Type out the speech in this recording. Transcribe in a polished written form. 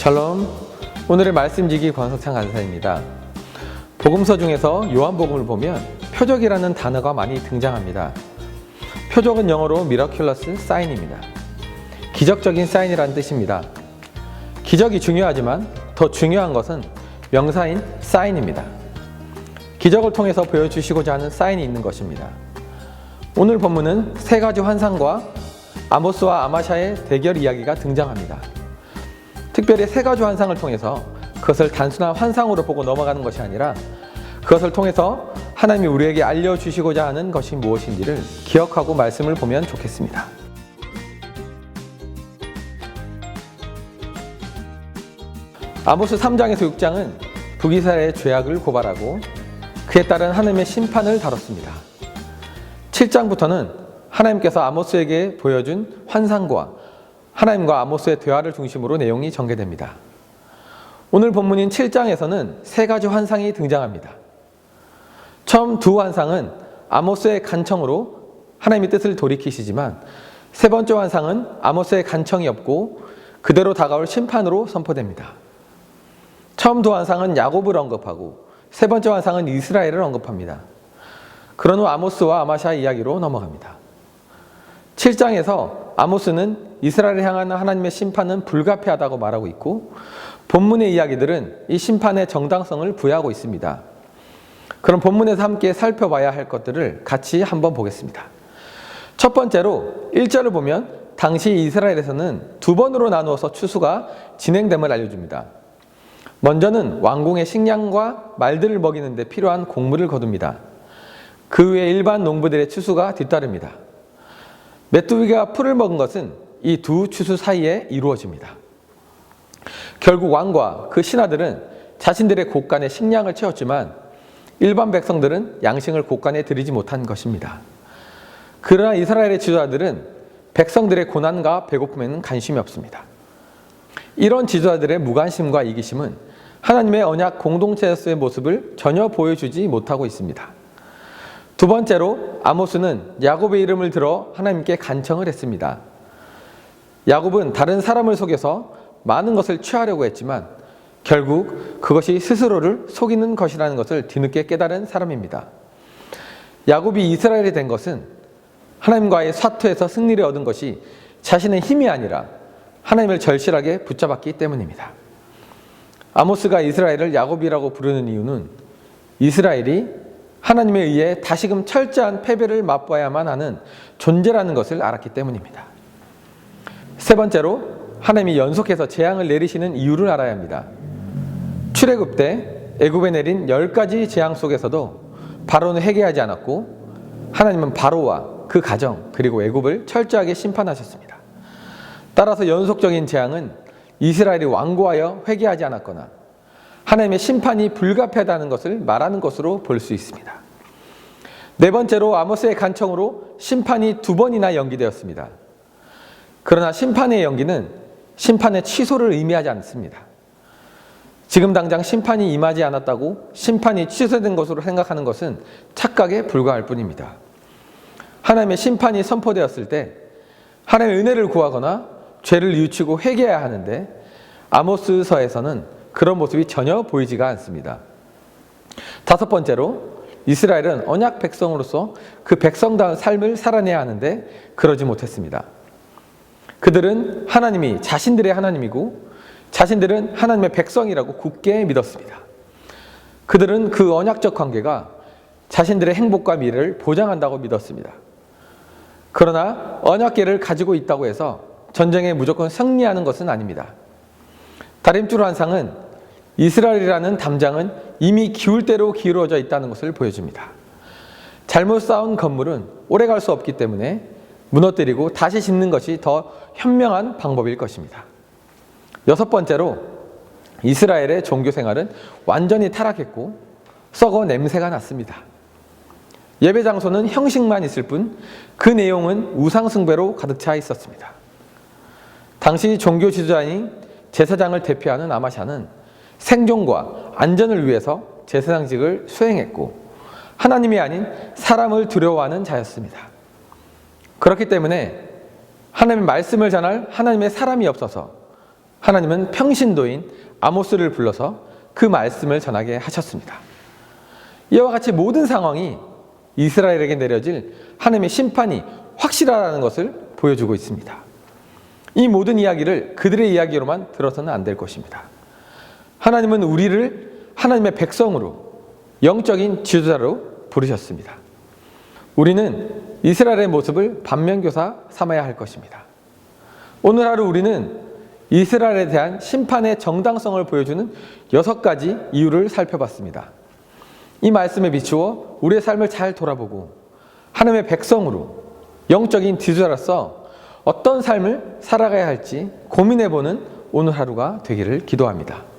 샬롬. 오늘의 말씀지기 권석창 간사입니다. 복음서 중에서 요한복음을 보면 표적이라는 단어가 많이 등장합니다. 표적은 영어로 miraculous sign입니다. 기적적인 사인이라는 뜻입니다. 기적이 중요하지만 더 중요한 것은 명사인 사인입니다. 기적을 통해서 보여주시고자 하는 사인이 있는 것입니다. 오늘 본문은 세 가지 환상과 아모스와 아마샤의 대결 이야기가 등장합니다. 특별히 세 가지 환상을 통해서 그것을 단순한 환상으로 보고 넘어가는 것이 아니라 그것을 통해서 하나님이 우리에게 알려주시고자 하는 것이 무엇인지를 기억하고 말씀을 보면 좋겠습니다. 아모스 3장에서 6장은 북이스라엘의 죄악을 고발하고 그에 따른 하나님의 심판을 다뤘습니다. 7장부터는 하나님께서 아모스에게 보여준 환상과 하나님과 아모스의 대화를 중심으로 내용이 전개됩니다. 오늘 본문인 7장에서는 세 가지 환상이 등장합니다. 처음 두 환상은 아모스의 간청으로 하나님의 뜻을 돌이키시지만 세 번째 환상은 아모스의 간청이 없고 그대로 다가올 심판으로 선포됩니다. 처음 두 환상은 야곱을 언급하고 세 번째 환상은 이스라엘을 언급합니다. 그런 후 아모스와 아마샤 이야기로 넘어갑니다. 7장에서 아모스는 이스라엘을 향한 하나님의 심판은 불가피하다고 말하고 있고 본문의 이야기들은 이 심판의 정당성을 부여하고 있습니다. 그럼 본문에서 함께 살펴봐야 할 것들을 같이 한번 보겠습니다. 첫 번째로 1절을 보면 당시 이스라엘에서는 두 번으로 나누어서 추수가 진행됨을 알려줍니다. 먼저는 왕궁의 식량과 말들을 먹이는 데 필요한 곡물을 거둡니다. 그 후에 일반 농부들의 추수가 뒤따릅니다. 메뚜기가 풀을 먹은 것은 이 두 추수 사이에 이루어집니다. 결국 왕과 그 신하들은 자신들의 곳간에 식량을 채웠지만 일반 백성들은 양식을 곳간에 들이지 못한 것입니다. 그러나 이스라엘의 지도자들은 백성들의 고난과 배고픔에는 관심이 없습니다. 이런 지도자들의 무관심과 이기심은 하나님의 언약 공동체로서의 모습을 전혀 보여주지 못하고 있습니다. 두 번째로 아모스는 야곱의 이름을 들어 하나님께 간청을 했습니다. 야곱은 다른 사람을 속여서 많은 것을 취하려고 했지만 결국 그것이 스스로를 속이는 것이라는 것을 뒤늦게 깨달은 사람입니다. 야곱이 이스라엘이 된 것은 하나님과의 사투에서 승리를 얻은 것이 자신의 힘이 아니라 하나님을 절실하게 붙잡았기 때문입니다. 아모스가 이스라엘을 야곱이라고 부르는 이유는 이스라엘이 하나님에 의해 다시금 철저한 패배를 맛봐야만 하는 존재라는 것을 알았기 때문입니다. 세 번째로 하나님이 연속해서 재앙을 내리시는 이유를 알아야 합니다. 출애굽 때 애굽에 내린 10가지 재앙 속에서도 바로는 회개하지 않았고 하나님은 바로와 그 가정 그리고 애굽을 철저하게 심판하셨습니다. 따라서 연속적인 재앙은 이스라엘이 완고하여 회개하지 않았거나 하나님의 심판이 불가피하다는 것을 말하는 것으로 볼 수 있습니다. 네 번째로 아모스의 간청으로 심판이 2번이나 연기되었습니다. 그러나 심판의 연기는 심판의 취소를 의미하지 않습니다. 지금 당장 심판이 임하지 않았다고 심판이 취소된 것으로 생각하는 것은 착각에 불과할 뿐입니다. 하나님의 심판이 선포되었을 때 하나님의 은혜를 구하거나 죄를 뉘우치고 회개해야 하는데 아모스서에서는 그런 모습이 전혀 보이지가 않습니다. 다섯 번째로 이스라엘은 언약 백성으로서 그 백성다운 삶을 살아내야 하는데 그러지 못했습니다. 그들은 하나님이 자신들의 하나님이고 자신들은 하나님의 백성이라고 굳게 믿었습니다. 그들은 그 언약적 관계가 자신들의 행복과 미래를 보장한다고 믿었습니다. 그러나 언약궤를 가지고 있다고 해서 전쟁에 무조건 승리하는 것은 아닙니다. 다림줄 환상은 이스라엘이라는 담장은 이미 기울 대로 기울어져 있다는 것을 보여줍니다. 잘못 쌓은 건물은 오래 갈 수 없기 때문에 무너뜨리고 다시 짓는 것이 더 현명한 방법일 것입니다. 여섯 번째로 이스라엘의 종교 생활은 완전히 타락했고 썩어 냄새가 났습니다. 예배 장소는 형식만 있을 뿐 그 내용은 우상숭배로 가득 차 있었습니다. 당시 종교 지도자인 제사장을 대표하는 아마샤는 생존과 안전을 위해서 제사장직을 수행했고 하나님이 아닌 사람을 두려워하는 자였습니다. 그렇기 때문에 하나님의 말씀을 전할 하나님의 사람이 없어서 하나님은 평신도인 아모스를 불러서 그 말씀을 전하게 하셨습니다. 이와 같이 모든 상황이 이스라엘에게 내려질 하나님의 심판이 확실하다는 것을 보여주고 있습니다. 이 모든 이야기를 그들의 이야기로만 들어서는 안 될 것입니다. 하나님은 우리를 하나님의 백성으로, 영적인 지도자로 부르셨습니다. 우리는 이스라엘의 모습을 반면교사 삼아야 할 것입니다. 오늘 하루 우리는 이스라엘에 대한 심판의 정당성을 보여주는 6가지 이유를 살펴봤습니다. 이 말씀에 비추어 우리의 삶을 잘 돌아보고 하나님의 백성으로, 영적인 지도자로서 어떤 삶을 살아가야 할지 고민해보는 오늘 하루가 되기를 기도합니다.